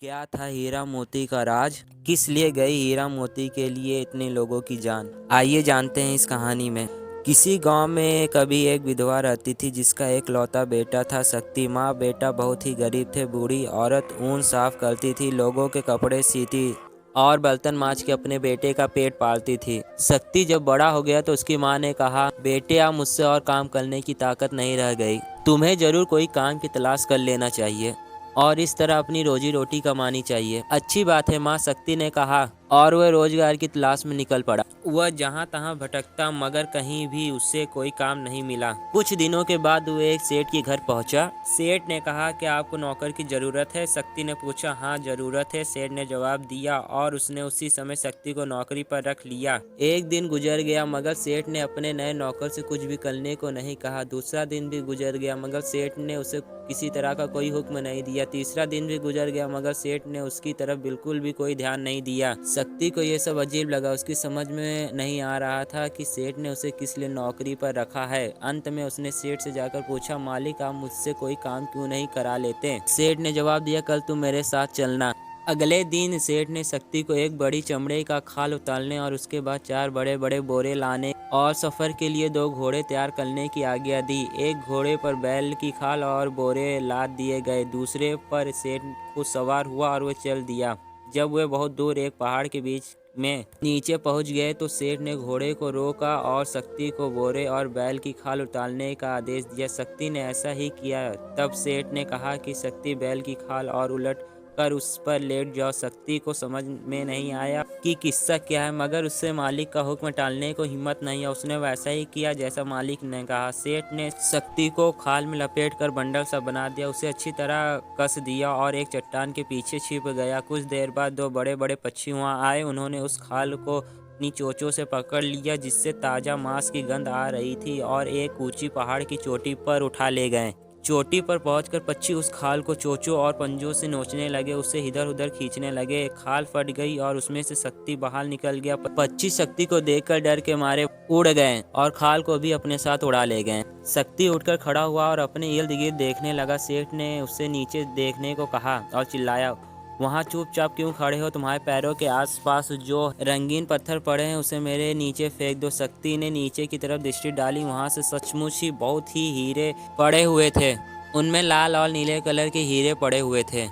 क्या था हीरा मोती का राज? किस लिए गई हीरा मोती के लिए इतने लोगों की जान? आइए जानते हैं इस कहानी में। किसी गांव में कभी एक विधवा रहती थी जिसका एक लौता बेटा था शक्ति। माँ बेटा बहुत ही गरीब थे। बूढ़ी औरत ऊन साफ करती थी, लोगों के कपड़े सीती और बर्तन मांज के अपने बेटे का पेट पालती थी। शक्ति जब बड़ा हो गया तो उसकी माँ ने कहा, बेटे अब मुझसे और काम करने की ताकत नहीं रह गई, तुम्हें जरूर कोई काम की तलाश कर लेना चाहिए और इस तरह अपनी रोजी रोटी कमानी चाहिए। अच्छी बात है, माँ शक्ति ने कहा और वह रोजगार की तलाश में निकल पड़ा। वह जहाँ तहाँ भटकता मगर कहीं भी उससे कोई काम नहीं मिला। कुछ दिनों के बाद वह एक सेठ के घर पहुंचा। सेठ ने कहा कि आपको नौकर की जरूरत है? शक्ति ने पूछा। हाँ जरूरत है, सेठ ने जवाब दिया और उसने उसी समय शक्ति को नौकरी पर रख लिया। एक दिन गुजर गया मगर सेठ ने अपने नए नौकर से कुछ भी करने को नहीं कहा। दूसरा दिन भी गुजर गया मगर सेठ ने उसे किसी तरह का कोई हुक्म नहीं दिया। तीसरा दिन भी गुजर गया मगर सेठ ने उसकी तरफ बिल्कुल भी कोई ध्यान नहीं दिया। शक्ति को यह सब अजीब लगा। उसकी समझ में नहीं आ रहा था कि सेठ ने उसे किस लिए नौकरी पर रखा है। अंत में उसने सेठ से जाकर पूछा, मालिक आप मुझसे कोई काम क्यों नहीं करा लेते? सेठ ने जवाब दिया, कल तुम मेरे साथ चलना। अगले दिन सेठ ने शक्ति को एक बड़ी चमड़े का खाल उतारने और उसके बाद 4 बड़े बड़े बोरे लाने और सफर के लिए 2 घोड़े तैयार करने की आज्ञा दी। एक घोड़े पर बैल की खाल और बोरे लाद दिए गए, दूसरे पर सेठ खुद सवार हुआ और वह चल दिया। जब वे बहुत दूर एक पहाड़ के बीच में नीचे पहुंच गए तो सेठ ने घोड़े को रोका और शक्ति को बोरे और बैल की खाल उतारने का आदेश दिया। शक्ति ने ऐसा ही किया। तब सेठ ने कहा कि शक्ति बैल की खाल और उलट कर उस पर लेट जाओ। शक्ति को समझ में नहीं आया कि किस्सा क्या है मगर उससे मालिक का हुक्म टालने को हिम्मत नहीं है। उसने वैसा ही किया जैसा मालिक ने कहा। सेठ ने शक्ति को खाल में लपेट कर बंडल सा बना दिया, उसे अच्छी तरह कस दिया और एक चट्टान के पीछे छिप गया। कुछ देर बाद 2 बड़े बड़े पक्षी वहां आए। उन्होंने उस खाल को अपनी चोंचों से पकड़ लिया जिससे ताजा मांस की गंध आ रही थी और एक ऊंची पहाड़ की चोटी पर उठा ले गए। चोटी पर पहुंचकर पक्षी उस खाल को चोंचों और पंजों से नोचने लगे, उसे इधर उधर खींचने लगे। खाल फट गई और उसमें से शक्ति बाहर निकल गया। पक्षी शक्ति को देखकर डर के मारे उड़ गए और खाल को भी अपने साथ उड़ा ले गए। शक्ति उठकर खड़ा हुआ और अपने इर्द गिर्द देखने लगा। सेठ ने उससे नीचे देखने को कहा और चिल्लाया, वहाँ चुपचाप क्यों खड़े हो? तुम्हारे पैरों के आसपास जो रंगीन पत्थर पड़े हैं उसे मेरे नीचे फेंक दो। शक्ति ने नीचे की तरफ दृष्टि डाली। वहाँ से सचमुच ही बहुत ही हीरे पड़े हुए थे। उनमें लाल और नीले कलर के हीरे पड़े हुए थे।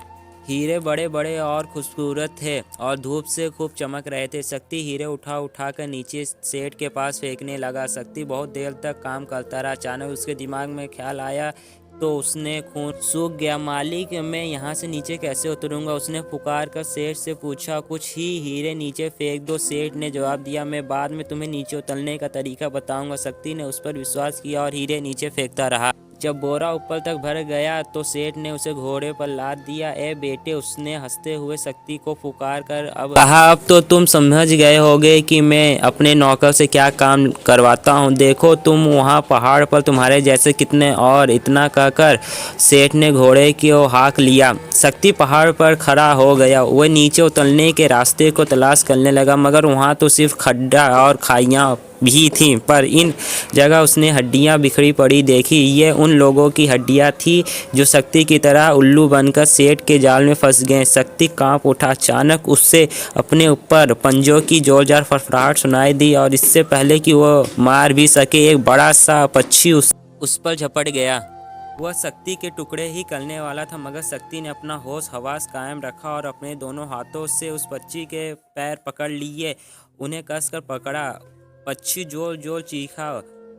हीरे बड़े बड़े और खूबसूरत थे और धूप से खूब चमक रहे थे। शक्ति हीरे उठा उठा कर नीचे सेठ के पास फेंकने लगा। शक्ति बहुत देर तक काम करता रहा। अचानक उसके दिमाग में ख्याल आया तो उसने खून सूख गया। मालिक, मैं यहाँ से नीचे कैसे उतरूंगा? उसने पुकार कर सेठ से पूछा। कुछ ही हीरे नीचे फेंक दो, सेठ ने जवाब दिया। मैं बाद में तुम्हें नीचे उतरने का तरीका बताऊंगा। शक्ति ने उस पर विश्वास किया और हीरे नीचे फेंकता रहा। जब बोरा ऊपर तक भर गया तो सेठ ने उसे घोड़े पर लाद दिया। ए बेटे, उसने हंसते हुए शक्ति को पुकार कर अब कहा, अब तो तुम समझ गए होगे कि मैं अपने नौकर से क्या काम करवाता हूँ। देखो तुम वहाँ पहाड़ पर तुम्हारे जैसे कितने और। इतना कहकर सेठ ने घोड़े को हाँक लिया। शक्ति पहाड़ पर खड़ा हो गया। वह नीचे उतरने के रास्ते को तलाश करने लगा मगर वहाँ तो सिर्फ खड्डा और खाइयाँ भी थीं, पर इन जगह उसने हड्डियां बिखरी पड़ी देखी। ये उन लोगों की हड्डियां थी जो शक्ति की तरह उल्लू बनकर सेठ के जाल में फंस गए। शक्ति कांप उठा। अचानक उससे अपने ऊपर पंजों की जोरदार फड़फड़ाहट सुनाई दी और इससे पहले कि वो मार भी सके एक बड़ा सा पक्षी उस पर झपट गया। वह शक्ति के टुकड़े ही करने वाला था मगर शक्ति ने अपना होश हवास कायम रखा और अपने दोनों हाथों से उस पक्षी के पैर पकड़ लिए, उन्हें कसकर पकड़ा। पक्षी जोर जोर चीखा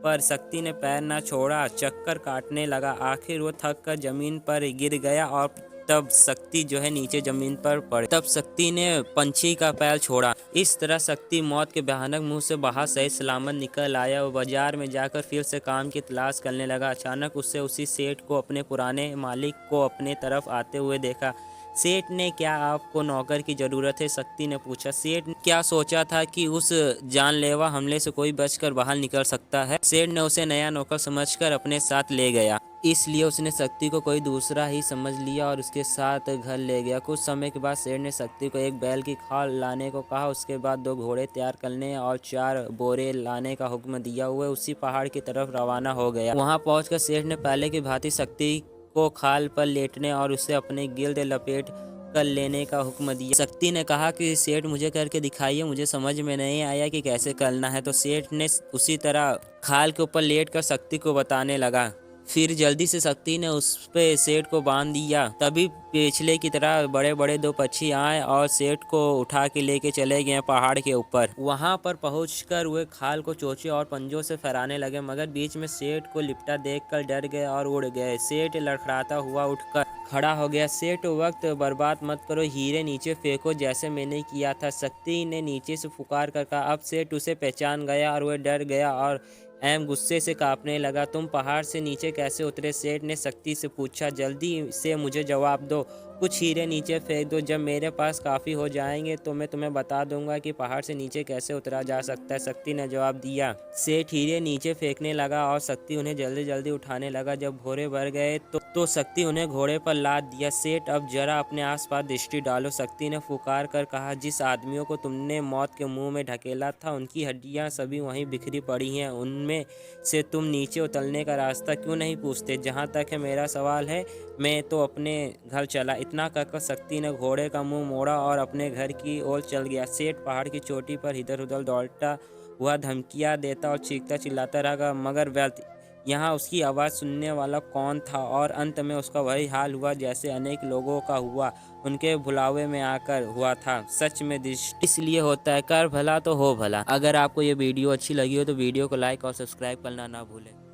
पर शक्ति ने पैर न छोड़ा। चक्कर काटने लगा। आखिर वो थक कर जमीन पर गिर गया और तब शक्ति नीचे जमीन पर पड़े। तब शक्ति ने पंछी का पैर छोड़ा। इस तरह शक्ति मौत के भयानक मुंह से बाहर सही सलामत निकल आया। वो बाजार में जाकर फिर से काम की तलाश करने लगा। अचानक उससे उसी सेठ को अपने पुराने मालिक को अपने तरफ आते हुए देखा। सेठ ने, क्या आपको नौकर की ज़रूरत है? शक्ति ने पूछा। सेठ क्या सोचा था कि उस जानलेवा हमले से कोई बचकर बाहर निकल सकता है। सेठ ने उसे नया नौकर समझकर अपने साथ ले गया, इसलिए उसने शक्ति को कोई दूसरा ही समझ लिया और उसके साथ घर ले गया। कुछ समय के बाद सेठ ने शक्ति को एक बैल की खाल लाने को कहा। उसके बाद 2 घोड़े तैयार करने और 4 बोरे लाने का हुक्म दिया हुए उसी पहाड़ की तरफ रवाना हो गया। वहां पहुंचकर सेठ ने पहले की भांति शक्ति को खाल पर लेटने और उसे अपने गिल्द लपेट कर लेने का हुक्म दिया। शक्ति ने कहा कि सेठ मुझे करके दिखाइए, मुझे समझ में नहीं आया कि कैसे करना है। तो सेठ ने उसी तरह खाल के ऊपर लेट कर शक्ति को बताने लगा। फिर जल्दी से शक्ति ने उस पे सेठ को बांध दिया। तभी पिछले की तरह बड़े बड़े दो पक्षी आए और सेठ को उठा के लेके चले गए पहाड़ के ऊपर। वहां पर पहुंचकर वे खाल को चोंचे और पंजों से फहराने लगे, मगर बीच में सेठ को लिपटा देखकर डर गए और उड़ गए। सेठ लड़खड़ाता हुआ उठकर खड़ा हो गया। सेठ वक्त बर्बाद मत करो, हीरे नीचे फेंको जैसे मैंने किया था। शक्ति ने नीचे से पुकार कर कहा। अब सेठ उसे पहचान गया और वह डर गया और गुस्से से कांपने लगा। तुम पहाड़ से नीचे कैसे उतरे? सेठ ने शक्ति से पूछा। जल्दी से मुझे जवाब दो, कुछ हीरे नीचे फेंक दो, जब मेरे पास काफ़ी हो जाएंगे तो मैं तुम्हें बता दूंगा कि पहाड़ से नीचे कैसे उतरा जा सकता है। शक्ति ने जवाब दिया। सेठ हीरे नीचे फेंकने लगा और शक्ति उन्हें जल्दी जल्दी उठाने लगा। जब भोरे भर गए तो शक्ति उन्हें घोड़े पर लाद दिया। सेठ अब जरा अपने आसपास दृष्टि डालो, शक्ति ने पुकार कर कहा। जिस आदमियों को तुमने मौत के मुंह में ढकेला था उनकी हड्डियां सभी वहीं बिखरी पड़ी हैं। उनमें से तुम नीचे उतरने का रास्ता क्यों नहीं पूछते? जहाँ तक है मेरा सवाल है, मैं तो अपने घर चला। इतना कहकर शक्ति ने घोड़े का मुंह मोड़ा और अपने घर की ओर चल गया। सेठ पहाड़ की चोटी पर इधर उधर दौड़ता हुआ धमकियां देता और चीखता चिल्लाता रहा, मगर व्यर्थ। यहाँ उसकी आवाज़ सुनने वाला कौन था? और अंत में उसका वही हाल हुआ जैसे अनेक लोगों का हुआ, उनके भुलावे में आकर हुआ था। सच में दृष्टि इसलिए होता है, कर भला तो हो भला। अगर आपको ये वीडियो अच्छी लगी हो तो वीडियो को लाइक और सब्सक्राइब करना ना भूलें।